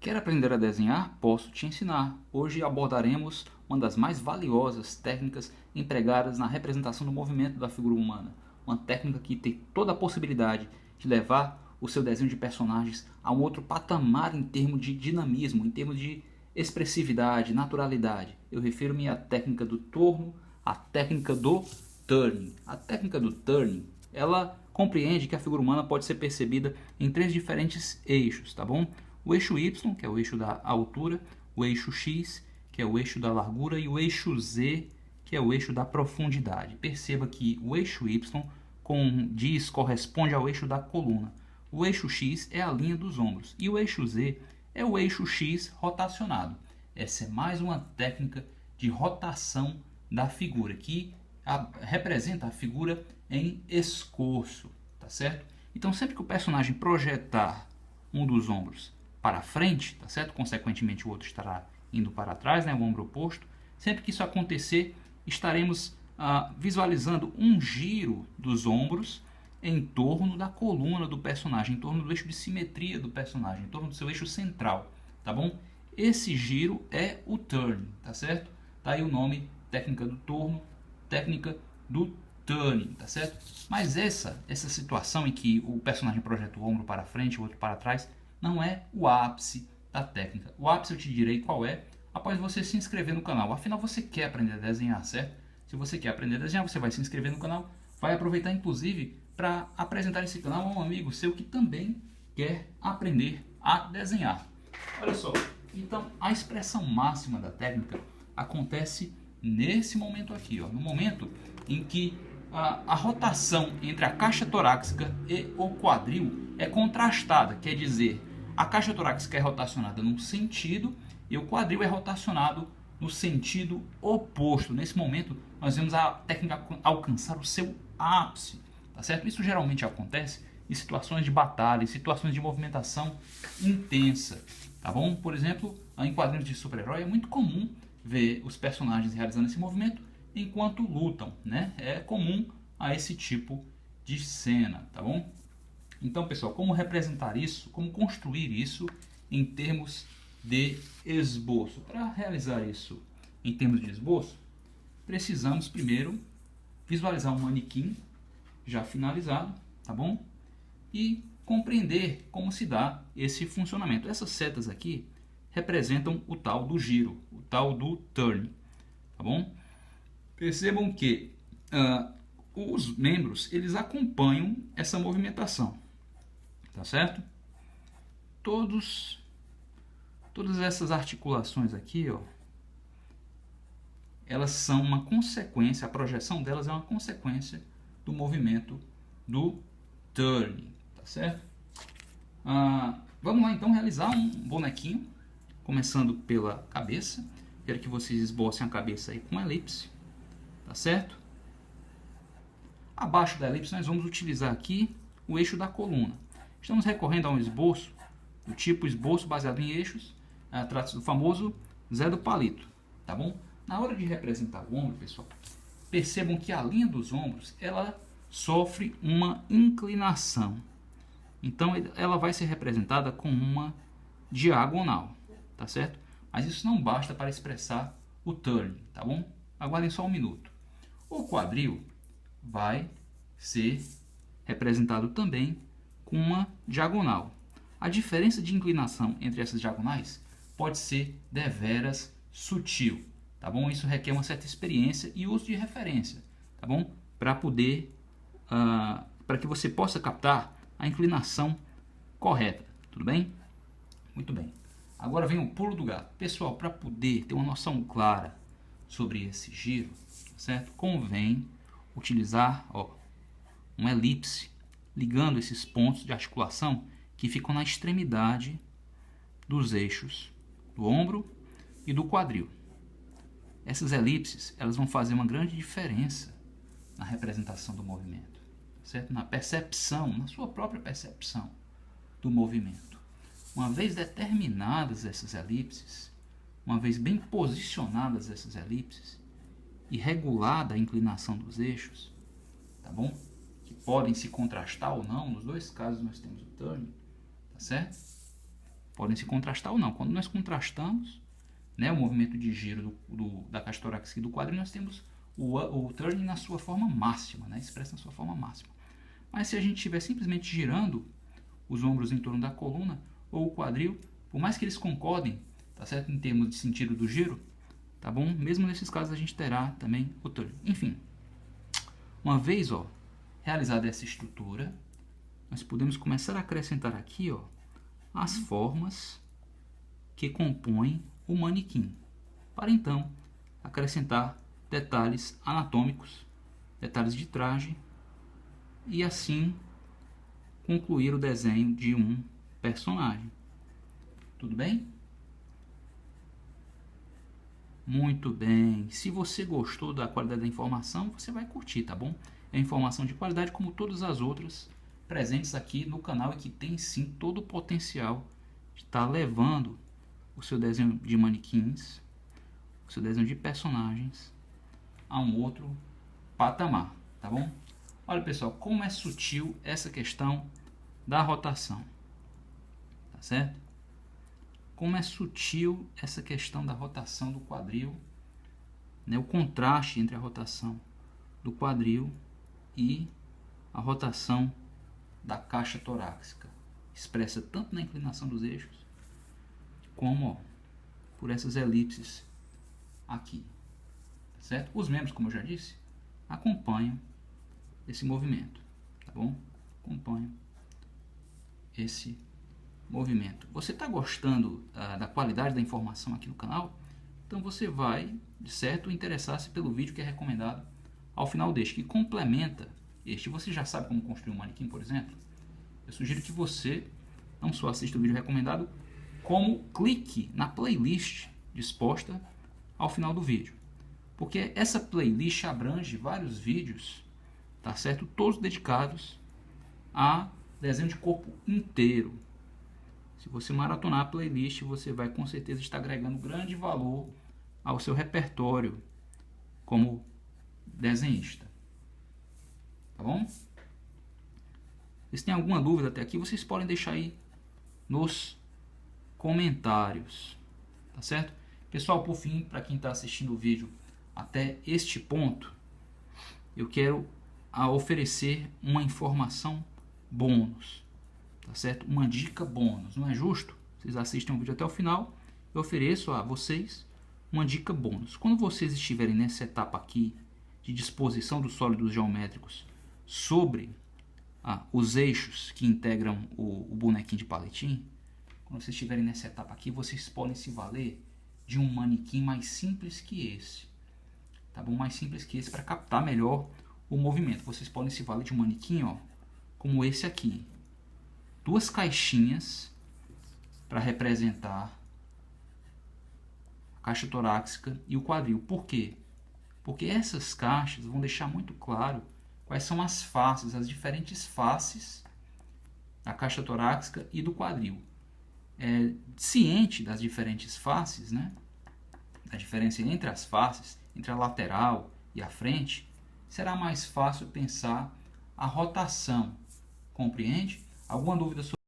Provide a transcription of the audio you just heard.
Quer aprender a desenhar? Posso te ensinar. Hoje abordaremos uma das mais valiosas técnicas empregadas na representação do movimento da figura humana. Uma técnica que tem toda a possibilidade de levar o seu desenho de personagens a um outro patamar em termos de dinamismo, em termos de expressividade, naturalidade. Eu refiro-me à técnica do torno, à técnica do turning. A técnica do turning, ela compreende que a figura humana pode ser percebida em três diferentes eixos, tá bom? O eixo Y, que é o eixo da altura, o eixo X, que é o eixo da largura, e o eixo Z, que é o eixo da profundidade. Perceba que o eixo Y corresponde ao eixo da coluna. O eixo X é a linha dos ombros e o eixo Z é o eixo X rotacionado. Essa é mais uma técnica de rotação da figura, que representa a figura em escorço, tá certo? Então sempre que o personagem projetar um dos ombros para frente, tá certo? Consequentemente o outro estará indo para trás, né? O ombro oposto. Sempre que isso acontecer, estaremos visualizando um giro dos ombros em torno da coluna do personagem, em torno do eixo de simetria do personagem, em torno do seu eixo central, tá bom? Esse giro é o turn, tá certo? Tá aí o nome, técnica do torno, técnica do turning, tá certo? Mas essa situação em que o personagem projeta o ombro para frente, o outro para trás, não é o ápice da técnica. O ápice eu te direi qual é após você se inscrever no canal. Afinal, você quer aprender a desenhar, certo? Se você quer aprender a desenhar, você vai se inscrever no canal, vai aproveitar inclusive para apresentar esse canal a um amigo seu que também quer aprender a desenhar. Olha só, então a expressão máxima da técnica acontece nesse momento aqui, ó, no momento em que a rotação entre a caixa torácica e o quadril é contrastada, quer dizer, a caixa torácica é rotacionada num sentido e o quadril é rotacionado no sentido oposto. Nesse momento, nós vemos a técnica alcançar o seu ápice, tá certo? Isso geralmente acontece em situações de batalha, em situações de movimentação intensa, tá bom? Por exemplo, em quadrinhos de super-herói é muito comum ver os personagens realizando esse movimento enquanto lutam, né? É comum a esse tipo de cena, tá bom? Então, pessoal, como representar isso, como construir isso em termos de esboço? Para realizar isso em termos de esboço, precisamos primeiro visualizar um manequim já finalizado, tá bom? E compreender como se dá esse funcionamento. Essas setas aqui representam o tal do giro, o tal do turn, tá bom? Percebam que os membros eles acompanham essa movimentação, tá certo? Todas essas articulações aqui, ó, elas são uma consequência, a projeção delas é uma consequência do movimento do turning, tá certo? Vamos lá então realizar um bonequinho, começando pela cabeça. Quero que vocês esbocem a cabeça aí com elipse, tá certo? Abaixo da elipse nós vamos utilizar aqui o eixo da coluna. Estamos recorrendo a um esboço do tipo esboço baseado em eixos, trata-se do famoso Zé do Palito, tá bom? Na hora de representar o ombro, pessoal, percebam que a linha dos ombros, ela sofre uma inclinação. Então ela vai ser representada com uma diagonal, tá certo? Mas isso não basta para expressar o turn, tá bom? Aguardem só um minuto. O quadril vai ser representado também com uma diagonal. A diferença de inclinação entre essas diagonais pode ser deveras sutil, tá bom? Isso requer uma certa experiência e uso de referência, tá bom? Para poder, para que você possa captar a inclinação correta, tudo bem? Muito bem. Agora vem o pulo do gato. Pessoal, para poder ter uma noção clara sobre esse giro, certo? Convém utilizar, ó, uma elipse ligando esses pontos de articulação que ficam na extremidade dos eixos do ombro e do quadril. Essas elipses, elas vão fazer uma grande diferença na representação do movimento, certo? Na percepção, na sua própria percepção do movimento. Uma vez determinadas essas elipses, uma vez bem posicionadas essas elipses e regulada a inclinação dos eixos, tá bom? Que podem se contrastar ou não, nos dois casos nós temos o turning, tá certo? podem se contrastar ou não. Quando nós contrastamos, né, o movimento de giro da caixa torácica e do quadril, nós temos o turning na sua forma máxima, né, expresso na sua forma máxima. Mas se a gente estiver simplesmente girando os ombros em torno da coluna ou o quadril, por mais que eles concordem, tá certo, em termos de sentido do giro, tá bom? Mesmo nesses casos a gente terá também o turning. Enfim, uma vez, ó, realizada essa estrutura, nós podemos começar a acrescentar aqui, ó, as formas que compõem o manequim, para então acrescentar detalhes anatômicos, detalhes de traje, e assim concluir o desenho de um personagem. Tudo bem? Muito bem. Se você gostou da qualidade da informação, você vai curtir, tá bom? É informação de qualidade como todas as outras presentes aqui no canal e que tem sim todo o potencial de estar levando o seu desenho de manequins, o seu desenho de personagens a um outro patamar, tá bom? Olha, pessoal, como é sutil essa questão da rotação, tá certo? Como é sutil essa questão da rotação do quadril, né? O contraste entre a rotação do quadril e a rotação da caixa torácica, expressa tanto na inclinação dos eixos, como, ó, por essas elipses aqui, certo? Os membros, como eu já disse, acompanham esse movimento, tá bom? Acompanham esse movimento. Você está gostando da qualidade da informação aqui no canal? Então você vai, de certo, interessar-se pelo vídeo que é recomendado ao final deste, que complementa este. Você já sabe como construir um manequim, por exemplo? Eu sugiro que você não só assista o vídeo recomendado, como clique na playlist disposta ao final do vídeo, porque essa playlist abrange vários vídeos, tá certo? Todos dedicados a desenho de corpo inteiro. Se você maratonar a playlist, você vai com certeza estar agregando grande valor ao seu repertório como desenhista, tá bom? Se tem alguma dúvida até aqui, vocês podem deixar aí nos comentários, tá certo? Pessoal, por fim, para quem está assistindo o vídeo até este ponto, eu quero oferecer uma informação bônus, tá certo? Uma dica bônus. Não é justo? Vocês assistem o vídeo até o final, eu ofereço a vocês uma dica bônus. Quando vocês estiverem nessa etapa aqui de disposição dos sólidos geométricos sobre os eixos que integram o bonequinho de palitinho, quando vocês estiverem nessa etapa aqui, vocês podem se valer de um manequim mais simples que esse, tá bom? Mais simples que esse, para captar melhor o movimento. Vocês podem se valer de um manequim, ó, como esse aqui. Duas caixinhas para representar a caixa torácica e o quadril. Por quê? Porque essas caixas vão deixar muito claro quais são as faces, as diferentes faces da caixa torácica e do quadril. Ciente das diferentes faces, né? A diferença entre as faces, entre a lateral e a frente, será mais fácil pensar a rotação. Compreende? Alguma dúvida sobre